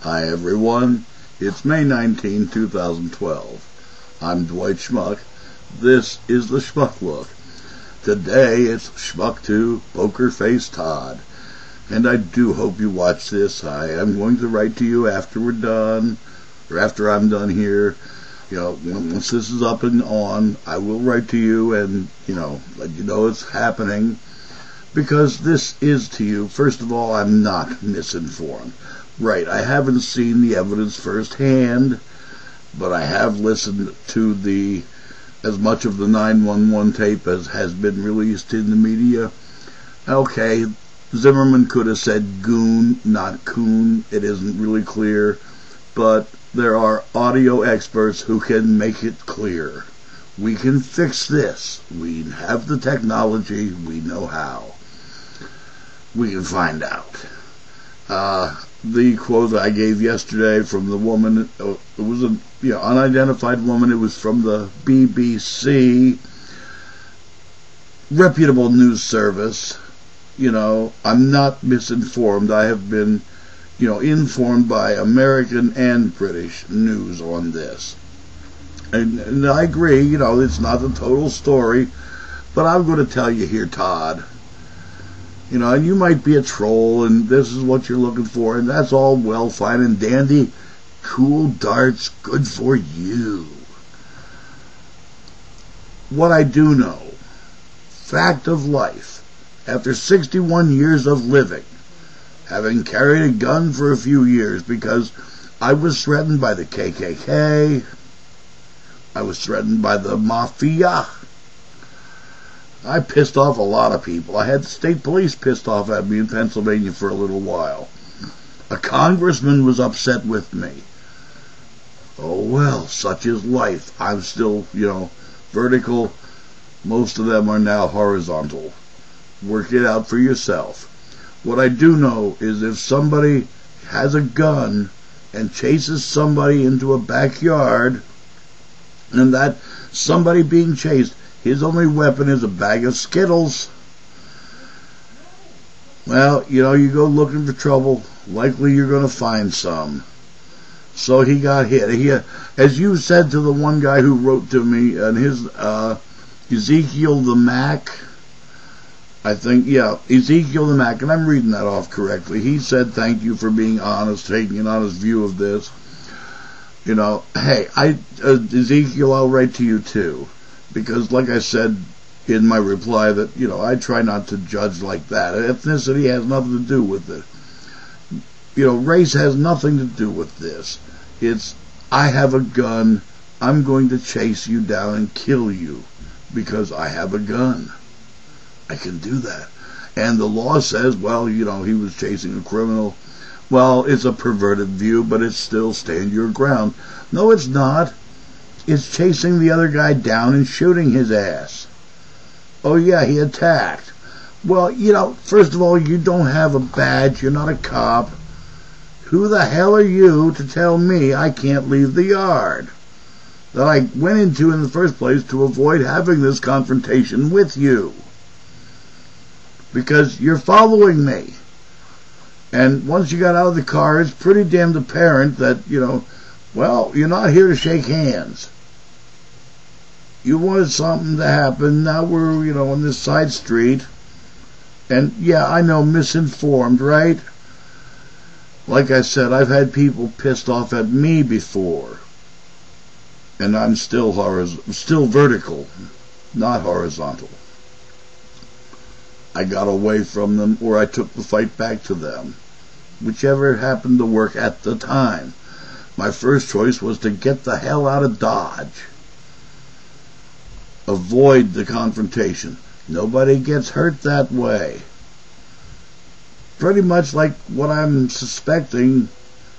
Hi everyone, it's May 19, 2012. I'm Dwight Schmuck. This is the Schmuck Look. Today it's Schmuck 2, Poker Face Todd. And I do hope you watch this. I am going to write to you after we're done, or after I'm done here. You know, once this is up and on, I will write to you and, let you know it's happening. Because this is to you, first of all, I'm not misinformed. Right, I haven't seen the evidence firsthand, but I have listened to as much of the 911 tape as has been released in the media. Okay, Zimmerman could have said goon, not coon. It isn't really clear, but there are audio experts who can make it clear. We can fix this. We have the technology. We know how. We can find out. The quote I gave yesterday from the woman, it was an unidentified woman. It was from the BBC, reputable news service. I'm not misinformed. I have been, informed by American and British news on this. And I agree, it's not the total story, but I'm going to tell you here, Todd. And you might be a troll, and this is what you're looking for, and that's all well, fine, and dandy. Cool darts, good for you. What I do know, fact of life, after 61 years of living, having carried a gun for a few years because I was threatened by the KKK, I was threatened by the Mafia, I pissed off a lot of people. I had the state police pissed off at me in Pennsylvania for a little while. A congressman was upset with me. Oh well, such is life. I'm still, vertical. Most of them are now horizontal. Work it out for yourself. What I do know is if somebody has a gun and chases somebody into a backyard, and that somebody being chased, his only weapon is a bag of Skittles, well, you go looking for trouble, likely you're going to find some. So he got hit. As you said to the one guy who wrote to me, and his Ezekiel the Mac, I think, Ezekiel the Mac, and I'm reading that off correctly. He said, thank you for being honest, taking an honest view of this. Hey, Ezekiel, I'll write to you too. Because, like I said in my reply, that, I try not to judge like that. Ethnicity has nothing to do with it. Race has nothing to do with this. It's, I have a gun, I'm going to chase you down and kill you because I have a gun. I can do that. And the law says, well, he was chasing a criminal. Well, it's a perverted view, but it's still stand your ground. No, it's not. It's chasing the other guy down and shooting his ass. Oh yeah, he attacked. Well, first of all, you don't have a badge, you're not a cop. Who the hell are you to tell me I can't leave the yard that I went into in the first place to avoid having this confrontation with you? Because you're following me. And once you got out of the car, it's pretty damned apparent that, well, you're not here to shake hands. You wanted something to happen. Now we're, on this side street. And, yeah, I know, misinformed, right? Like I said, I've had people pissed off at me before. And I'm still vertical, not horizontal. I got away from them, or I took the fight back to them. Whichever happened to work at the time. My first choice was to get the hell out of Dodge. Avoid the confrontation. Nobody gets hurt that way. Pretty much like what I'm suspecting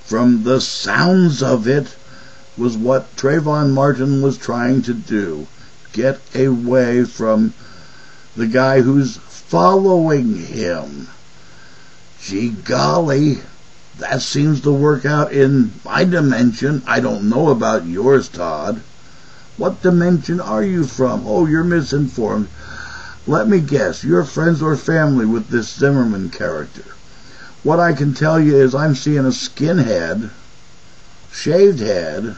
from the sounds of it was what Trayvon Martin was trying to do. Get away from the guy who's following him. Gee golly, that seems to work out in my dimension. I don't know about yours, Todd. What dimension are you from? Oh, you're misinformed. Let me guess, you're friends or family with this Zimmerman character. What I can tell you is I'm seeing a skinhead, shaved head,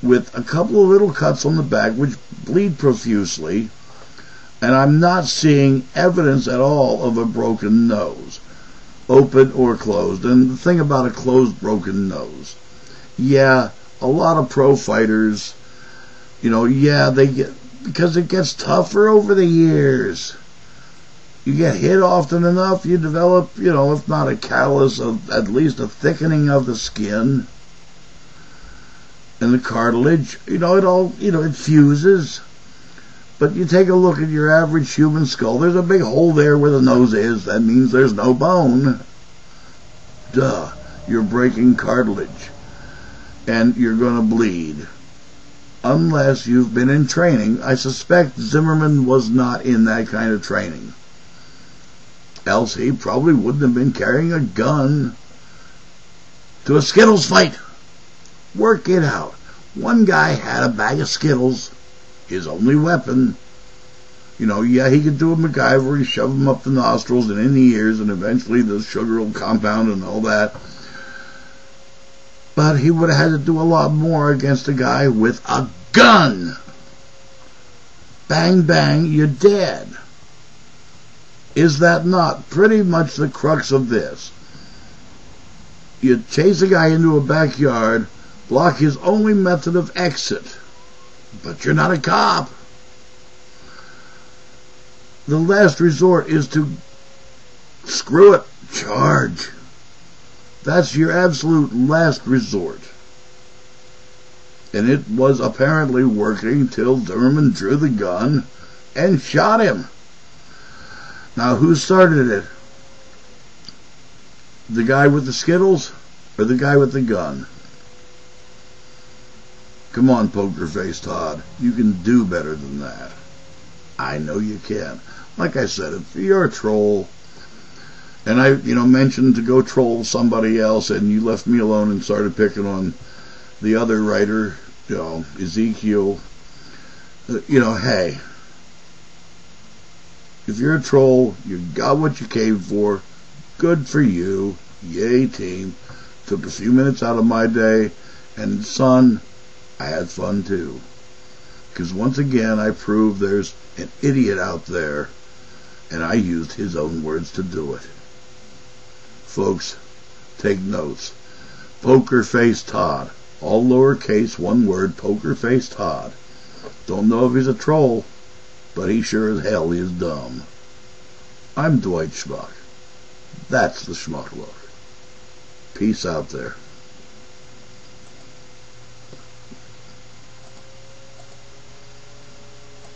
with a couple of little cuts on the back which bleed profusely, and I'm not seeing evidence at all of a broken nose, open or closed. And the thing about a closed broken nose, yeah, a lot of pro fighters, yeah, they get, because it gets tougher over the years. You get hit often enough, you develop, if not a callus, at least a thickening of the skin and the cartilage. It fuses. But you take a look at your average human skull, there's a big hole there where the nose is. That means there's no bone. Duh. You're breaking cartilage. And you're going to bleed. Unless you've been in training. I suspect Zimmerman was not in that kind of training. Else he probably wouldn't have been carrying a gun to a Skittles fight. Work it out. One guy had a bag of Skittles, his only weapon. Yeah, he could do a MacGyver, he'd shove them up the nostrils and in the ears, and eventually the sugar will compound and all that. But he would have had to do a lot more against a guy with a gun. Bang, bang, you're dead. Is that not pretty much the crux of this? You chase a guy into a backyard, block his only method of exit, but you're not a cop. The last resort is to screw it, charge. That's your absolute last resort. And it was apparently working till Zimmerman drew the gun and shot him. Now, who started it? The guy with the Skittles or the guy with the gun? Come on, Poker Face Todd. You can do better than that. I know you can. Like I said, if you're a troll, and I, mentioned to go troll somebody else, and you left me alone and started picking on the other writer, Ezekiel, hey, if you're a troll, you got what you came for. Good for you. Yay, team. Took a few minutes out of my day, and son, I had fun too. Because once again, I proved there's an idiot out there, and I used his own words to do it. Folks, take notes. Poker Face Todd. All lowercase, one word, Poker Face Todd. Don't know if he's a troll, but he sure as hell is dumb. I'm Dwight Schmuck. That's the Schmuck Look. Peace out there.